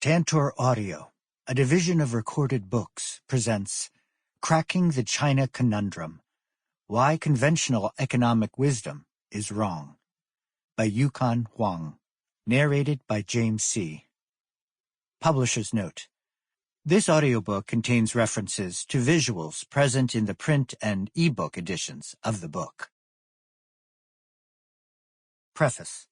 Tantor Audio, a division of Recorded Books, presents Cracking the China Conundrum, Why Conventional Economic Wisdom is Wrong, by Yukon Huang, narrated by James C. Publisher's Note: this audiobook contains references to visuals present in the print and e-book editions of the book. Preface.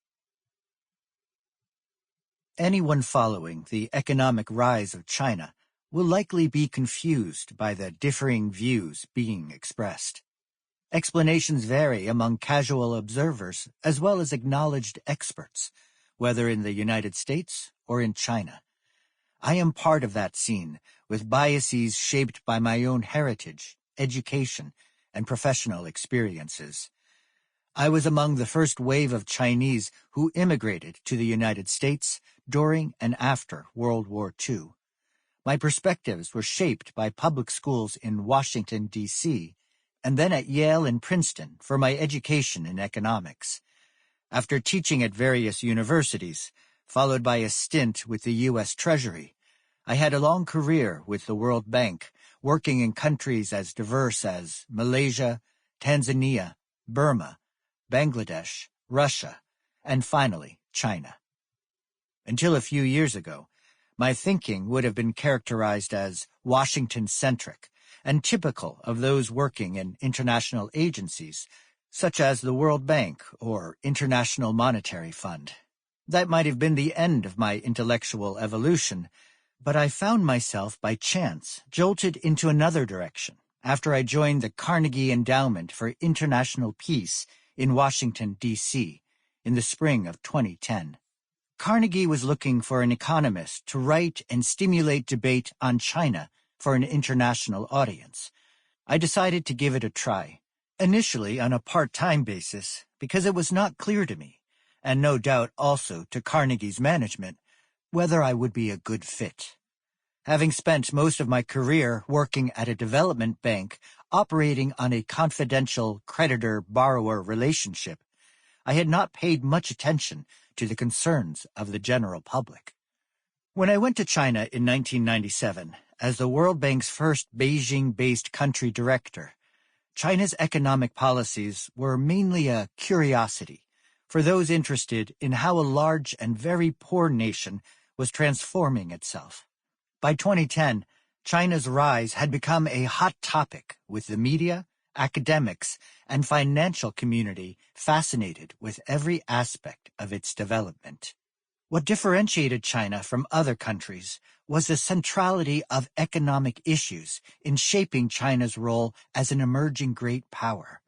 Anyone following the economic rise of China will likely be confused by the differing views being expressed. Explanations vary among casual observers as well as acknowledged experts, whether in the United States or in China. I am part of that scene, with biases shaped by my own heritage, education, and professional experiences. I was among the first wave of Chinese who immigrated to the United States during and after World War II. My perspectives were shaped by public schools in Washington, D.C., and then at Yale and Princeton for my education in economics. After teaching at various universities, followed by a stint with the U.S. Treasury, I had a long career with the World Bank, working in countries as diverse as Malaysia, Tanzania, Burma, Bangladesh, Russia, and finally, China. Until a few years ago, my thinking would have been characterized as Washington-centric and typical of those working in international agencies, such as the World Bank or International Monetary Fund. That might have been the end of my intellectual evolution, but I found myself by chance jolted into another direction after I joined the Carnegie Endowment for International Peace in Washington, D.C., in the spring of 2010. Carnegie was looking for an economist to write and stimulate debate on China for an international audience. I decided to give it a try, initially on a part-time basis, because it was not clear to me, and no doubt also to Carnegie's management, whether I would be a good fit. Having spent most of my career working at a development bank operating on a confidential creditor-borrower relationship, I had not paid much attention to the concerns of the general public. When I went to China in 1997 as the World Bank's first Beijing-based country director, China's economic policies were mainly a curiosity for those interested in how a large and very poor nation was transforming itself. By 2010, China's rise had become a hot topic, with the media, academics, and financial community fascinated with every aspect of its development. What differentiated China from other countries was the centrality of economic issues in shaping China's role as an emerging great power.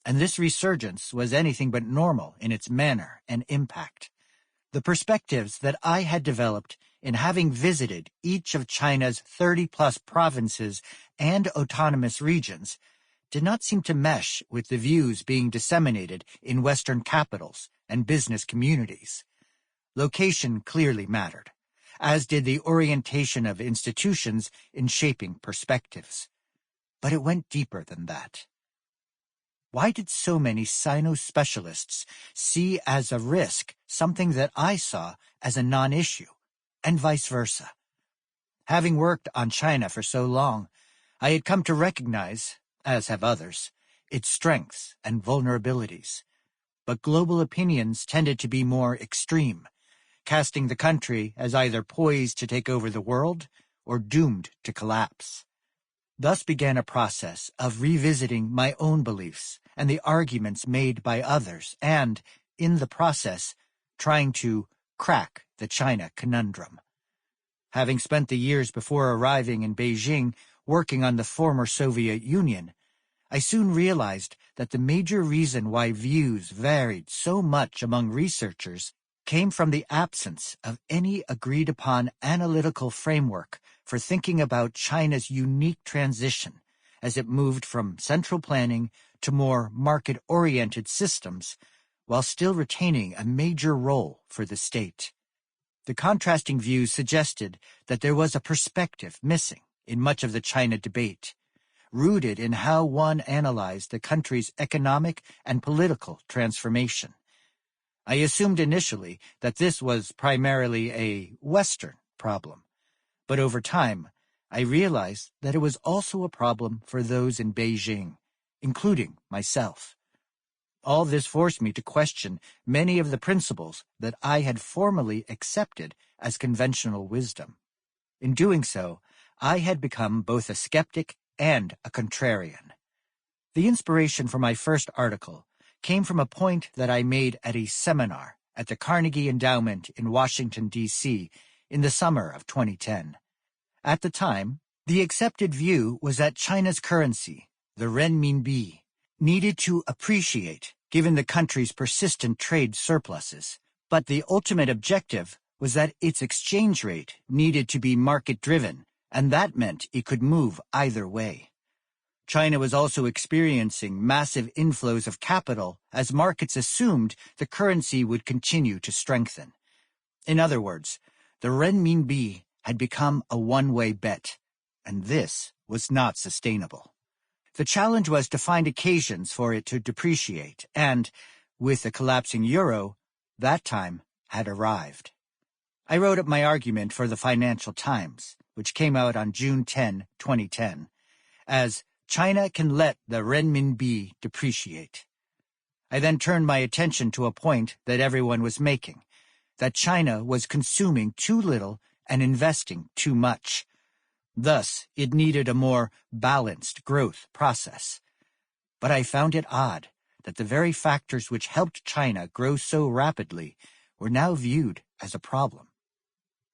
And this resurgence was anything but normal in its manner and impact. The perspectives that I had developed in having visited each of China's 30-plus provinces and autonomous regions did not seem to mesh with the views being disseminated in Western capitals and business communities. Location clearly mattered, as did the orientation of institutions in shaping perspectives. But it went deeper than that. Why did so many Sino-specialists see as a risk something that I saw as a non-issue, and vice versa? Having worked on China for so long, I had come to recognize, as have others, its strengths and vulnerabilities. But global opinions tended to be more extreme, casting the country as either poised to take over the world or doomed to collapse. Thus began a process of revisiting my own beliefs and the arguments made by others and, in the process, trying to crack the China Conundrum. Having spent the years before arriving in Beijing working on the former Soviet Union, I soon realized that the major reason why views varied so much among researchers came from the absence of any agreed-upon analytical framework for thinking about China's unique transition as it moved from central planning to more market-oriented systems, while still retaining a major role for the state. The contrasting views suggested that there was a perspective missing in much of the China debate, rooted in how one analyzed the country's economic and political transformation. I assumed initially that this was primarily a Western problem. But over time, I realized that it was also a problem for those in Beijing, including myself. All this forced me to question many of the principles that I had formerly accepted as conventional wisdom. In doing so, I had become both a skeptic and a contrarian. The inspiration for my first article came from a point that I made at a seminar at the Carnegie Endowment in Washington, D.C. in the summer of 2010. At the time, the accepted view was that China's currency, the renminbi, needed to appreciate given the country's persistent trade surpluses, but the ultimate objective was that its exchange rate needed to be market-driven, and that meant it could move either way. China was also experiencing massive inflows of capital as markets assumed the currency would continue to strengthen. In other words, the renminbi had become a one-way bet, and this was not sustainable. The challenge was to find occasions for it to depreciate, and, with the collapsing euro, that time had arrived. I wrote up my argument for the Financial Times, which came out on June 10, 2010, as China can let the renminbi depreciate. I then turned my attention to a point that everyone was making, that China was consuming too little and investing too much. Thus, it needed a more balanced growth process. But I found it odd that the very factors which helped China grow so rapidly were now viewed as a problem.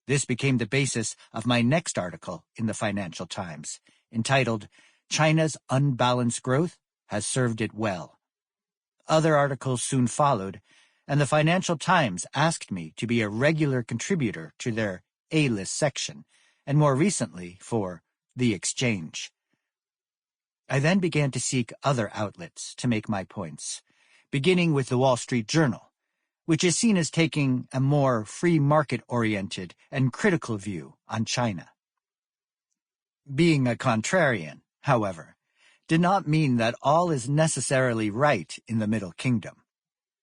This became the basis of my next article in the Financial Times, entitled, "China's Unbalanced Growth Has Served It Well." Other articles soon followed, and the Financial Times asked me to be a regular contributor to their A-list section, and more recently for The Exchange. I then began to seek other outlets to make my points, beginning with the Wall Street Journal, which is seen as taking a more free market-oriented and critical view on China. Being a contrarian, however, did not mean that all is necessarily right in the Middle Kingdom.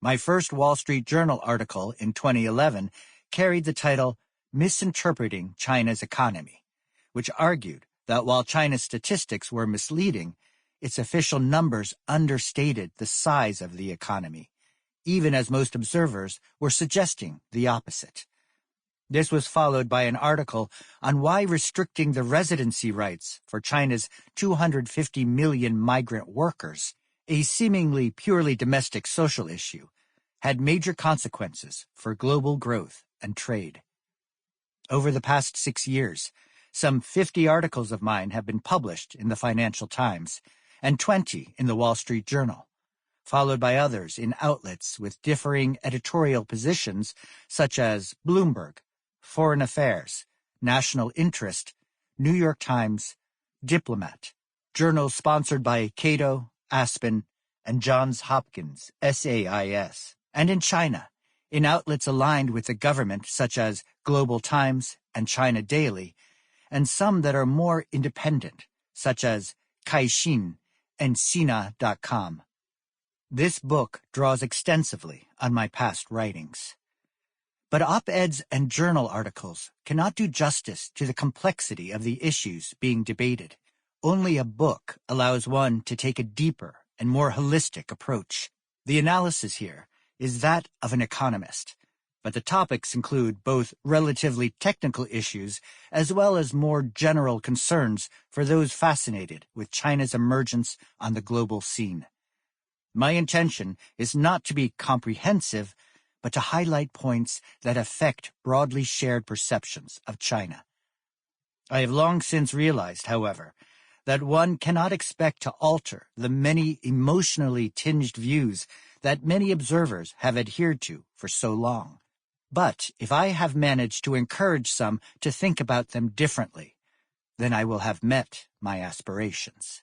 My first Wall Street Journal article in 2011 carried the title Misinterpreting China's Economy, which argued that while China's statistics were misleading, its official numbers understated the size of the economy, even as most observers were suggesting the opposite. This was followed by an article on why restricting the residency rights for China's 250 million migrant workers, a seemingly purely domestic social issue, had major consequences for global growth and trade. Over the past 6 years, some 50 articles of mine have been published in the Financial Times and 20 in the Wall Street Journal, followed by others in outlets with differing editorial positions such as Bloomberg, Foreign Affairs, National Interest, New York Times, Diplomat, journals sponsored by Cato, Aspen, and Johns Hopkins, SAIS, and in China, in outlets aligned with the government such as Global Times and China Daily, and some that are more independent, such as Caixin and Sina.com. This book draws extensively on my past writings. But op-eds and journal articles cannot do justice to the complexity of the issues being debated. Only a book allows one to take a deeper and more holistic approach. The analysis here is that of an economist, but the topics include both relatively technical issues as well as more general concerns for those fascinated with China's emergence on the global scene. My intention is not to be comprehensive, but to highlight points that affect broadly shared perceptions of China. I have long since realized, however, that one cannot expect to alter the many emotionally tinged views that many observers have adhered to for so long. But if I have managed to encourage some to think about them differently, then I will have met my aspirations.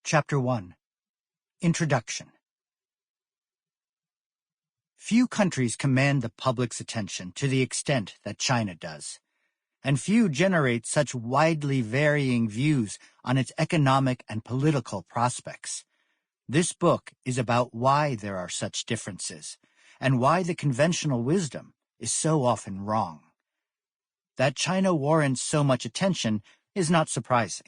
Chapter 1. Introduction. Few countries command the public's attention to the extent that China does, and few generate such widely varying views on its economic and political prospects. This book is about why there are such differences, and why the conventional wisdom is so often wrong. That China warrants so much attention is not surprising.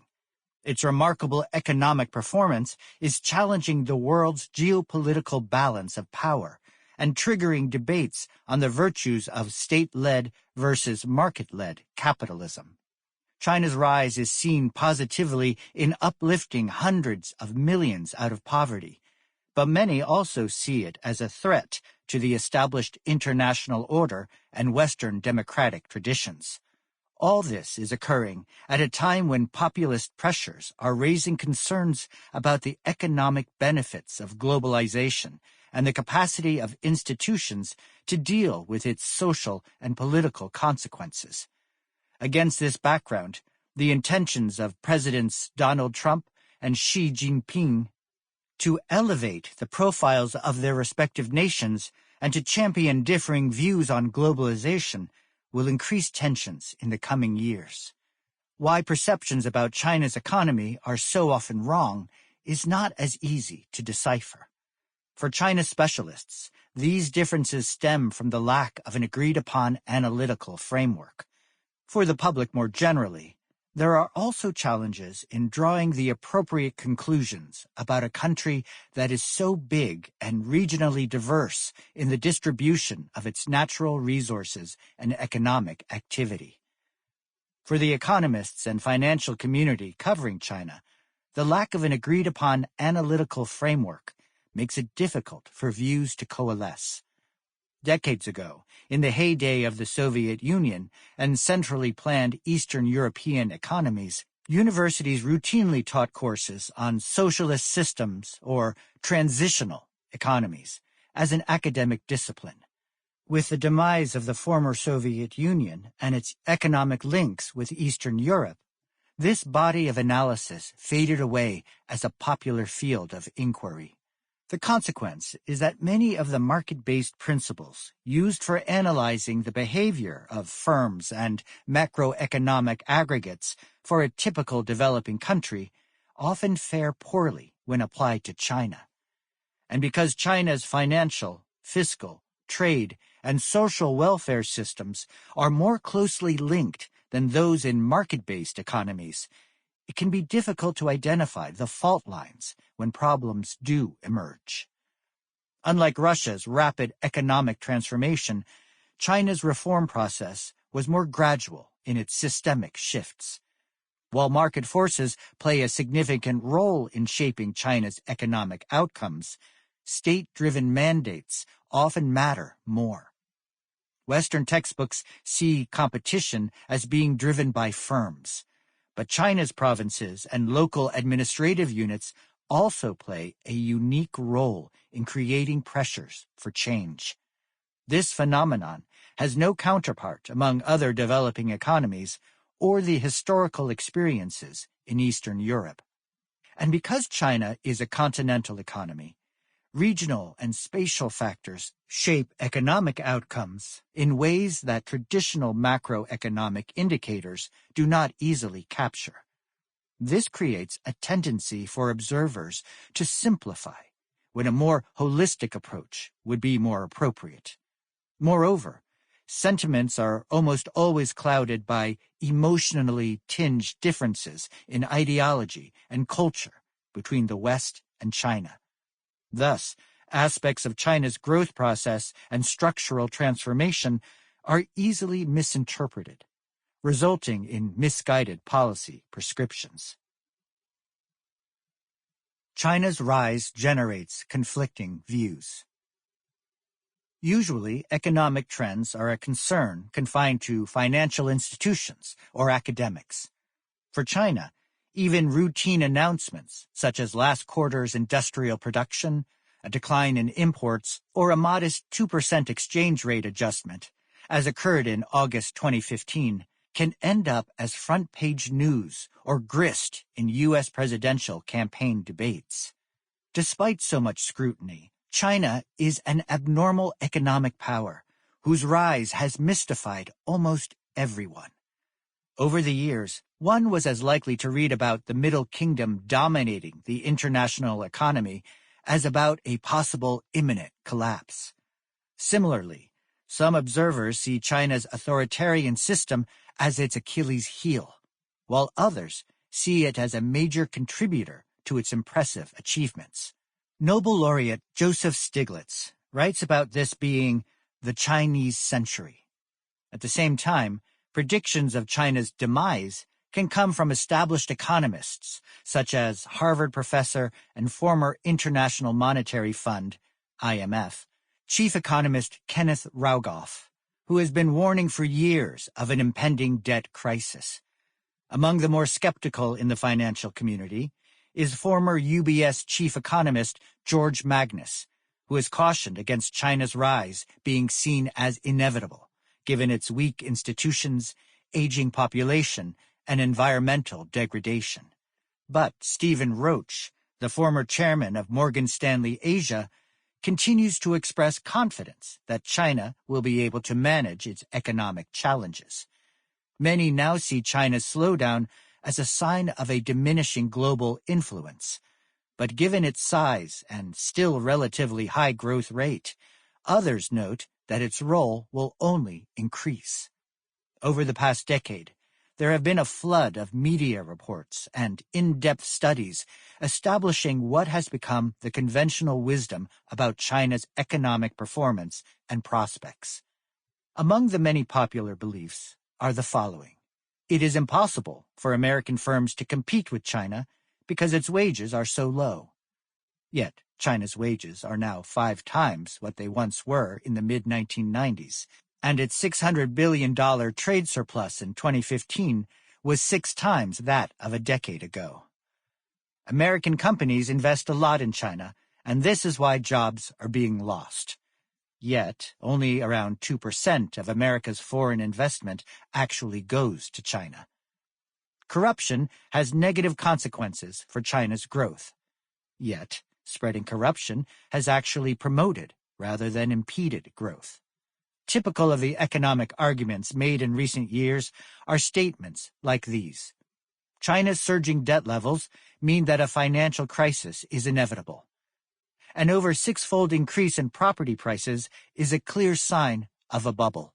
Its remarkable economic performance is challenging the world's geopolitical balance of power and triggering debates on the virtues of state-led versus market-led capitalism. China's rise is seen positively in uplifting hundreds of millions out of poverty, but many also see it as a threat to the established international order and Western democratic traditions. All this is occurring at a time when populist pressures are raising concerns about the economic benefits of globalization and the capacity of institutions to deal with its social and political consequences. Against this background, the intentions of Presidents Donald Trump and Xi Jinping to elevate the profiles of their respective nations and to champion differing views on globalization will increase tensions in the coming years. Why perceptions about China's economy are so often wrong is not as easy to decipher. For China specialists, these differences stem from the lack of an agreed-upon analytical framework. For the public more generally, there are also challenges in drawing the appropriate conclusions about a country that is so big and regionally diverse in the distribution of its natural resources and economic activity. For the economists and financial community covering China, the lack of an agreed-upon analytical framework makes it difficult for views to coalesce. Decades ago, in the heyday of the Soviet Union and centrally planned Eastern European economies, universities routinely taught courses on socialist systems or transitional economies as an academic discipline. With the demise of the former Soviet Union and its economic links with Eastern Europe, this body of analysis faded away as a popular field of inquiry. The consequence is that many of the market-based principles used for analyzing the behavior of firms and macroeconomic aggregates for a typical developing country often fare poorly when applied to China. And because China's financial, fiscal, trade, and social welfare systems are more closely linked than those in market-based economies, it can be difficult to identify the fault lines when problems do emerge. Unlike Russia's rapid economic transformation, China's reform process was more gradual in its systemic shifts. While market forces play a significant role in shaping China's economic outcomes, state-driven mandates often matter more. Western textbooks see competition as being driven by firms, but China's provinces and local administrative units also play a unique role in creating pressures for change. This phenomenon has no counterpart among other developing economies or the historical experiences in Eastern Europe. And because China is a continental economy, regional and spatial factors shape economic outcomes in ways that traditional macroeconomic indicators do not easily capture. This creates a tendency for observers to simplify when a more holistic approach would be more appropriate. Moreover, sentiments are almost always clouded by emotionally tinged differences in ideology and culture between the West and China. Thus, aspects of China's growth process and structural transformation are easily misinterpreted, resulting in misguided policy prescriptions. China's rise generates conflicting views. Usually, economic trends are a concern confined to financial institutions or academics. For China, even routine announcements, such as last quarter's industrial production, a decline in imports, or a modest 2% exchange rate adjustment, as occurred in August 2015, can end up as front-page news or grist in U.S. presidential campaign debates. Despite so much scrutiny, China is an abnormal economic power whose rise has mystified almost everyone. Over the years, one was as likely to read about the Middle Kingdom dominating the international economy as about a possible imminent collapse. Similarly, Some observers see China's authoritarian system as its Achilles heel, while others see it as a major contributor to its impressive achievements. Nobel laureate Joseph Stiglitz writes about this being the Chinese century. At the same time, predictions of China's demise can come from established economists, such as Harvard professor and former International Monetary Fund, IMF, chief economist Kenneth Rogoff, who has been warning for years of an impending debt crisis. Among the more skeptical in the financial community is former UBS chief economist George Magnus, who has cautioned against China's rise being seen as inevitable, given its weak institutions, aging population, and environmental degradation. But Stephen Roach, the former chairman of Morgan Stanley Asia, continues to express confidence that China will be able to manage its economic challenges. Many now see China's slowdown as a sign of a diminishing global influence. But given its size and still relatively high growth rate, others note that its role will only increase. Over the past decade, there have been a flood of media reports and in-depth studies establishing what has become the conventional wisdom about China's economic performance and prospects. Among the many popular beliefs are the following. It is impossible for American firms to compete with China because its wages are so low. Yet, China's wages are now 5 times what they once were in the mid-1990s, and its $600 billion trade surplus in 2015 was 6 times that of a decade ago. American companies invest a lot in China, and this is why jobs are being lost. Yet, only around 2% of America's foreign investment actually goes to China. Corruption has negative consequences for China's growth. Yet, spreading corruption has actually promoted rather than impeded growth. Typical of the economic arguments made in recent years are statements like these. China's surging debt levels mean that a financial crisis is inevitable. An over 6-fold increase in property prices is a clear sign of a bubble.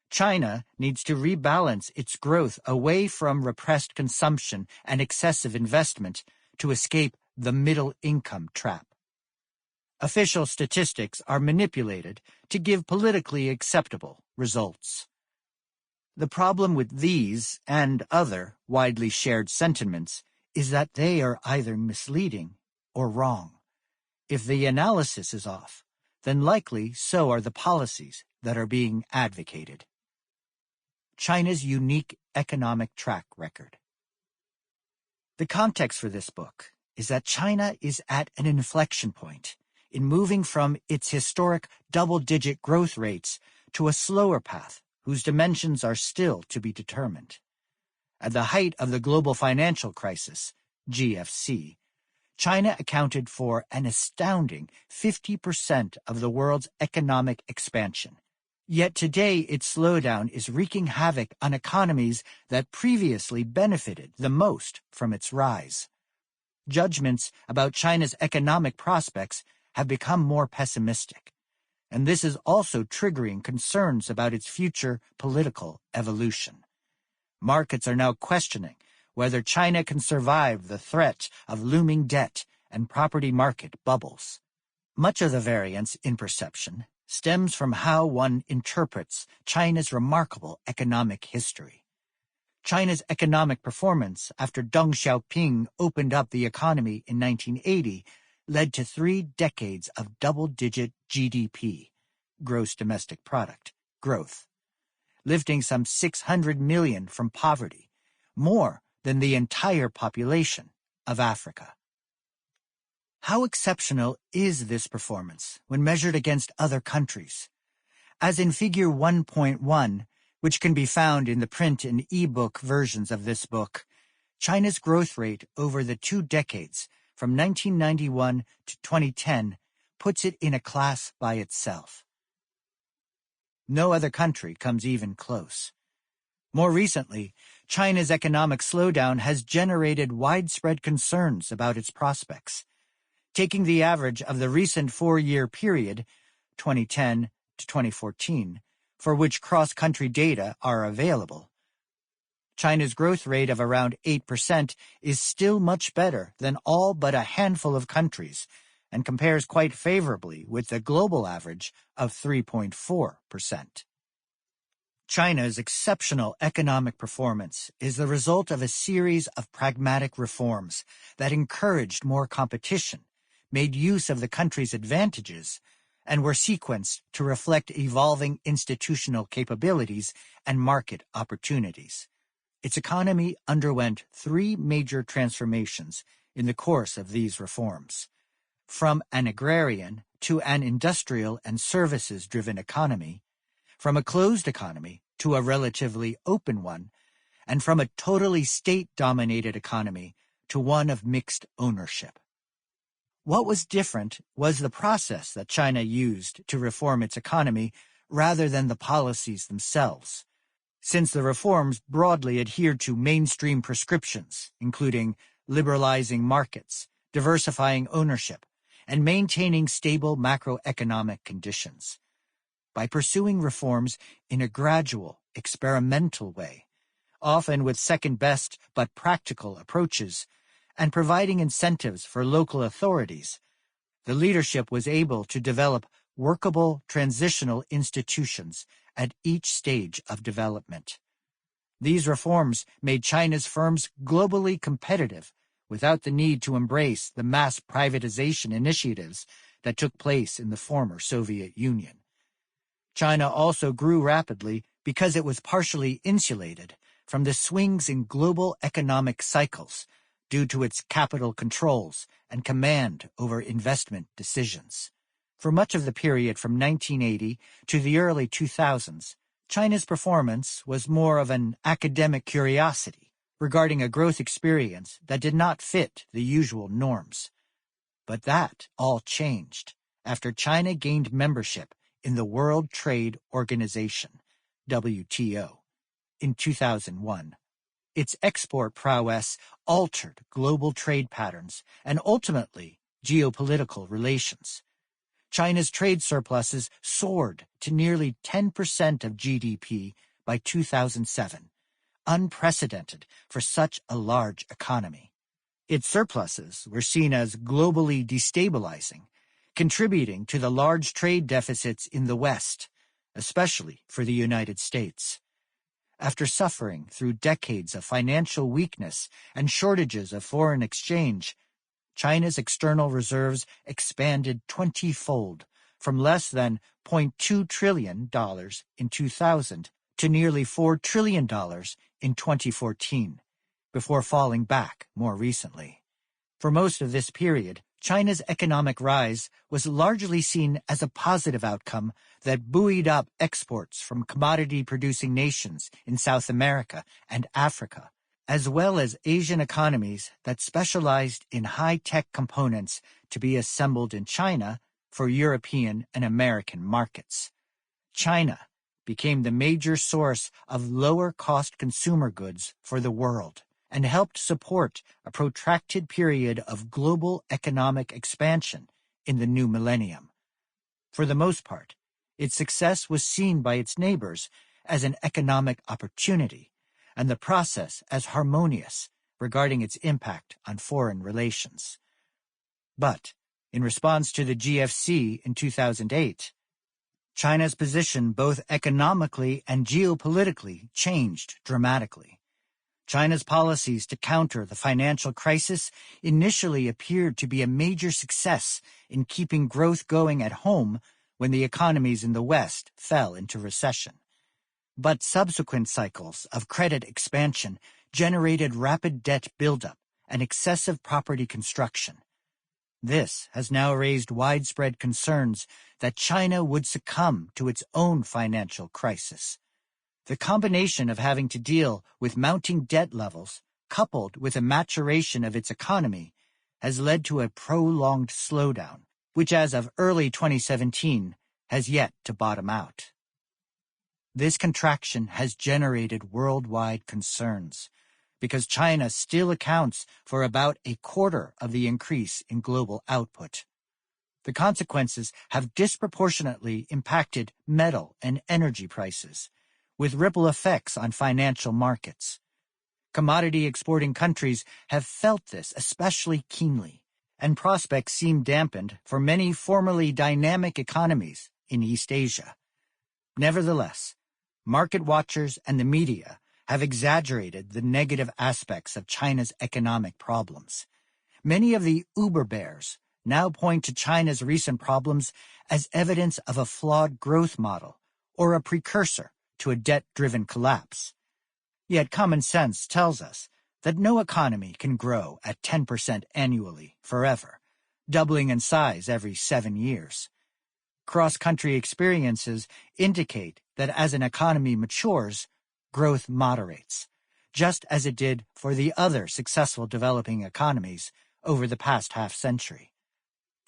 China needs to rebalance its growth away from repressed consumption and excessive investment to escape the middle-income trap. Official statistics are manipulated to give politically acceptable results. The problem with these and other widely shared sentiments is that they are either misleading or wrong. If the analysis is off, then likely so are the policies that are being advocated. China's unique economic track record. The context for this book is that China is at an inflection point in moving from its historic double-digit growth rates to a slower path whose dimensions are still to be determined. At the height of the global financial crisis, GFC, China accounted for an astounding 50% of the world's economic expansion. Yet today its slowdown is wreaking havoc on economies that previously benefited the most from its rise. Judgments about China's economic prospects have become more pessimistic, and this is also triggering concerns about its future political evolution. Markets are now questioning whether China can survive the threat of looming debt and property market bubbles. Much of the variance in perception stems from how one interprets China's remarkable economic history. China's economic performance after Deng Xiaoping opened up the economy in 1980 led to 3 decades of double-digit GDP, gross domestic product, growth, lifting some 600 million from poverty, more than the entire population of Africa. How exceptional is this performance when measured against other countries? As in Figure 1.1, which can be found in the print and e-book versions of this book, China's growth rate over the 2 decades, from 1991 to 2010, puts it in a class by itself. No other country comes even close. More recently, China's economic slowdown has generated widespread concerns about its prospects. Taking the average of the recent 4-year period, 2010 to 2014, for which cross-country data are available, China's growth rate of around 8% is still much better than all but a handful of countries and compares quite favorably with the global average of 3.4%. China's exceptional economic performance is the result of a series of pragmatic reforms that encouraged more competition, made use of the country's advantages, and were sequenced to reflect evolving institutional capabilities and market opportunities. Its economy underwent three major transformations in the course of these reforms. From an agrarian to an industrial and services-driven economy, from a closed economy to a relatively open one, and from a totally state-dominated economy to one of mixed ownership. What was different was the process that China used to reform its economy rather than the policies themselves, since the reforms broadly adhered to mainstream prescriptions, including liberalizing markets, diversifying ownership, and maintaining stable macroeconomic conditions. By pursuing reforms in a gradual, experimental way, often with second-best but practical approaches, and providing incentives for local authorities, the leadership was able to develop workable transitional institutions at each stage of development. These reforms made China's firms globally competitive without the need to embrace the mass privatization initiatives that took place in the former Soviet Union. China also grew rapidly because it was partially insulated from the swings in global economic cycles due to its capital controls and command over investment decisions. For much of the period from 1980 to the early 2000s, China's performance was more of an academic curiosity regarding a growth experience that did not fit the usual norms. But that all changed after China gained membership in the World Trade Organization, WTO, in 2001. Its export prowess altered global trade patterns and ultimately geopolitical relations. China's trade surpluses soared to nearly 10% of GDP by 2007, unprecedented for such a large economy. Its surpluses were seen as globally destabilizing, contributing to the large trade deficits in the West, especially for the United States. After suffering through decades of financial weakness and shortages of foreign exchange, China's external reserves expanded 20-fold, from less than $0.2 trillion in 2000 to nearly $4 trillion in 2014, before falling back more recently. For most of this period, China's economic rise was largely seen as a positive outcome that buoyed up exports from commodity-producing nations in South America and Africa, as well as Asian economies that specialized in high-tech components to be assembled in China for European and American markets. China became the major source of lower-cost consumer goods for the world and helped support a protracted period of global economic expansion in the new millennium. For the most part, its success was seen by its neighbors as an economic opportunity, and the process as harmonious regarding its impact on foreign relations. But, in response to the GFC in 2008, China's position both economically and geopolitically changed dramatically. China's policies to counter the financial crisis initially appeared to be a major success in keeping growth going at home when the economies in the West fell into recession. But subsequent cycles of credit expansion generated rapid debt buildup and excessive property construction. This has now raised widespread concerns that China would succumb to its own financial crisis. The combination of having to deal with mounting debt levels, coupled with a maturation of its economy, has led to a prolonged slowdown, which as of early 2017 has yet to bottom out. This contraction has generated worldwide concerns, because China still accounts for about a quarter of the increase in global output. The consequences have disproportionately impacted metal and energy prices, with ripple effects on financial markets. Commodity exporting countries have felt this especially keenly, and prospects seem dampened for many formerly dynamic economies in East Asia. Nevertheless, market watchers and the media have exaggerated the negative aspects of China's economic problems. Many of the uber bears now point to China's recent problems as evidence of a flawed growth model or a precursor to a debt-driven collapse. Yet common sense tells us that no economy can grow at 10% annually forever, doubling in size every 7 years. Cross-country experiences indicate that as an economy matures, growth moderates, just as it did for the other successful developing economies over the past half-century.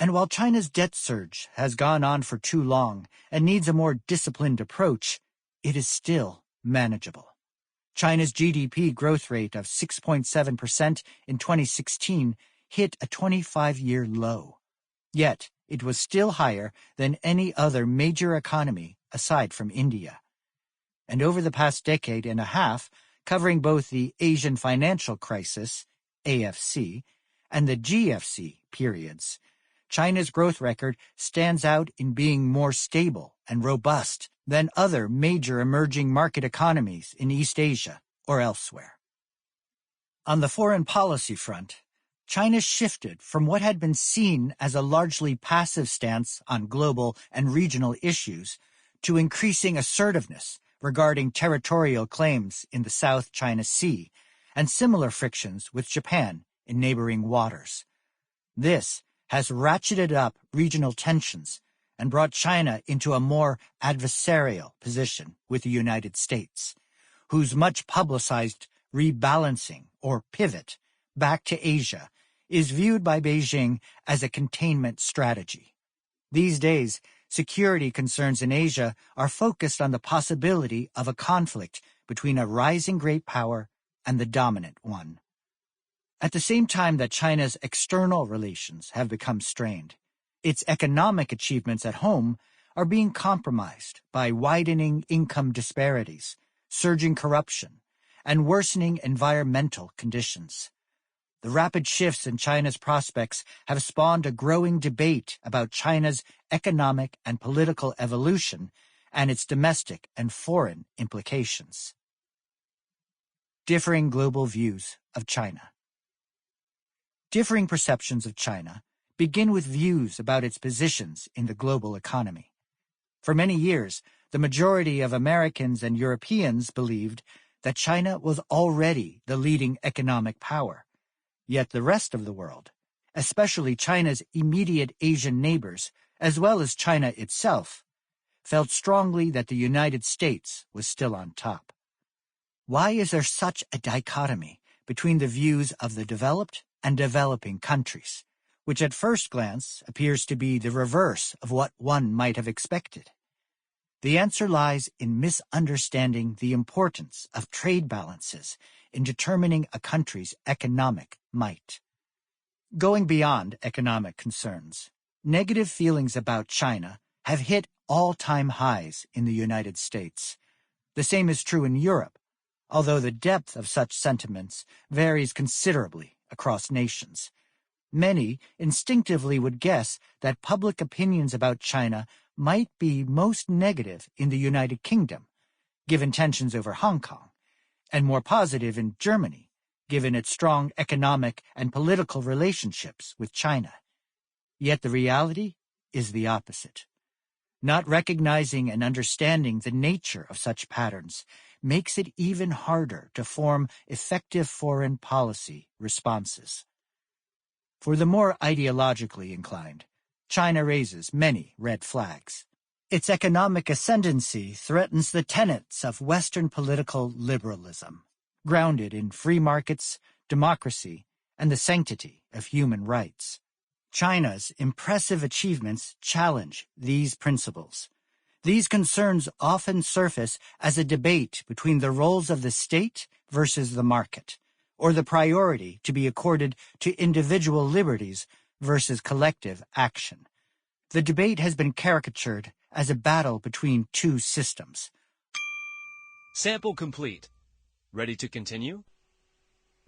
And while China's debt surge has gone on for too long and needs a more disciplined approach, it is still manageable. China's GDP growth rate of 6.7% in 2016 hit a 25-year low. Yet, it was still higher than any other major economy aside from India. And over the past decade and a half, covering both the Asian financial crisis, AFC, and the GFC periods, China's growth record stands out in being more stable and robust than other major emerging market economies in East Asia or elsewhere. On the foreign policy front, China shifted from what had been seen as a largely passive stance on global and regional issues to increasing assertiveness regarding territorial claims in the South China Sea and similar frictions with Japan in neighboring waters. This has ratcheted up regional tensions and brought China into a more adversarial position with the United States, whose much publicized rebalancing or pivot back to Asia is viewed by Beijing as a containment strategy. These days, security concerns in Asia are focused on the possibility of a conflict between a rising great power and the dominant one. At the same time that China's external relations have become strained, its economic achievements at home are being compromised by widening income disparities, surging corruption, and worsening environmental conditions. The rapid shifts in China's prospects have spawned a growing debate about China's economic and political evolution and its domestic and foreign implications. Differing global views of China. Differing perceptions of China begin with views about its positions in the global economy. For many years, the majority of Americans and Europeans believed that China was already the leading economic power. Yet the rest of the world, especially China's immediate Asian neighbors, as well as China itself, felt strongly that the United States was still on top. Why is there such a dichotomy between the views of the developed and developing countries, which at first glance appears to be the reverse of what one might have expected? The answer lies in misunderstanding the importance of trade balances in determining a country's economic might. Going beyond economic concerns, negative feelings about China have hit all-time highs in the United States. The same is true in Europe, although the depth of such sentiments varies considerably across nations. Many instinctively would guess that public opinions about China might be most negative in the United Kingdom, given tensions over Hong Kong, and more positive in Germany, given its strong economic and political relationships with China. Yet the reality is the opposite. Not recognizing and understanding the nature of such patterns makes it even harder to form effective foreign policy responses. For the more ideologically inclined, China raises many red flags. Its economic ascendancy threatens the tenets of Western political liberalism, grounded in free markets, democracy, and the sanctity of human rights. China's impressive achievements challenge these principles. These concerns often surface as a debate between the roles of the state versus the market, or the priority to be accorded to individual liberties versus collective action. The debate has been caricatured as a battle between two systems. Sample complete. Ready to continue?